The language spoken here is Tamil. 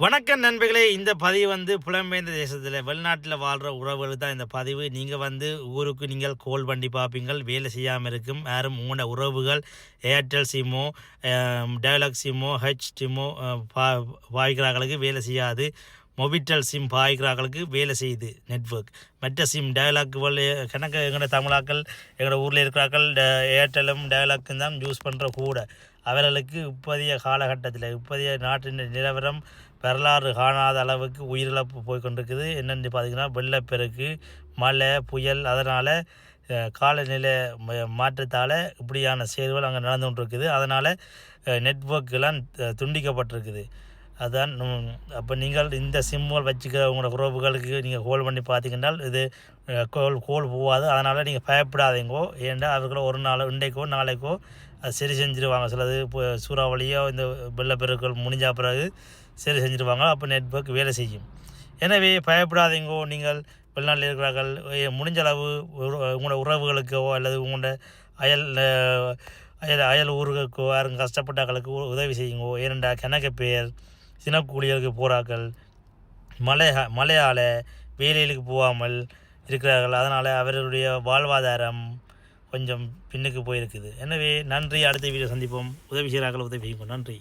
வணக்கம் நண்பர்களே. இந்த பதிவு புலம்பெயர்ந்த தேசத்தில் வெளிநாட்டில் வாழ்கிற உறவுகள் தான் இந்த பதிவு. நீங்கள் ஊருக்கு நீங்கள் கோல் பண்ணி பார்ப்பீங்கள், வேலை செய்யாமல் இருக்கும். யாரும் உங்களோட உறவுகள் ஏர்டெல் சிம்மோ, டயலாக் சிம்மோ, ஹெச் சிம்மோ பாய்க்கிறார்களுக்கு வேலை செய்யாது. மொபிட்டல் சிம் பாய்க்கிறார்களுக்கு வேலை செய்யுது நெட்வொர்க். மற்ற சிம் டயலாக் கணக்கு எங்களோட தமிழாக்கள் எங்களோட ஊரில் இருக்கிறார்கள் ஏர்டெல்லும் டயலாக்கும் தான் யூஸ் பண்ணுற கூட. அவர்களுக்கு இப்போதைய காலகட்டத்தில் இப்போதைய நாட்டின் நிலவரம் வரலாறு காணாத அளவுக்கு உயிரிழப்பு போய்கொண்டிருக்குது. என்னென்னு பார்த்திங்கன்னா வெள்ளப்பெருக்கு, மழை, புயல், அதனால் காலநிலை மாற்றத்தால் இப்படியான செயல்கள் அங்கே நடந்து கொண்டிருக்குது. அதனால் நெட்வொர்க்கெலாம் துண்டிக்கப்பட்டிருக்குது. அதுதான். அப்போ நீங்கள் இந்த சிம்மல் வச்சுக்கிற உங்களோட உறவுகளுக்கு நீங்கள் கோல் பண்ணி பார்த்தீங்கன்னா இது கோல் போகாது. அதனால் நீங்கள் பயப்படாதீங்கோ. ஏன்டா அவர்களோ ஒரு நாள் இன்றைக்கோ நாளைக்கோ அது சரி செஞ்சுருவாங்க. சிலது இப்போ சூறாவளியோ இந்த வெள்ளப்பெருக்கள் முடிஞ்ச பிறகு சரி செஞ்சுருவாங்க. அப்போ நெட்வொர்க் வேலை செய்யும். எனவே பயப்படாதீங்கோ. நீங்கள் வெளிநாட்டில் இருக்கிறார்கள், முடிஞ்ச அளவு உங்களோட உறவுகளுக்கோ அல்லது உங்களோட அயல் அயல் ஊர்களுக்கோ யாரும் கஷ்டப்பட்டாக்களுக்கு உதவி செய்யுங்கோ. ஏனெண்டா கணக்கு பேர் சினக்கூலிகளுக்கு போகிறார்கள், மழையால் வேலைகளுக்கு போகாமல் இருக்கிறார்கள். அதனால் அவர்களுடைய வாழ்வாதாரம் கொஞ்சம் பின்னுக்கு போயிருக்குது. எனவே நன்றி. அடுத்த வீடியோ சந்திப்போம். உதவி செய்கிறார்கள், உதவி செய்யுங்க. நன்றி.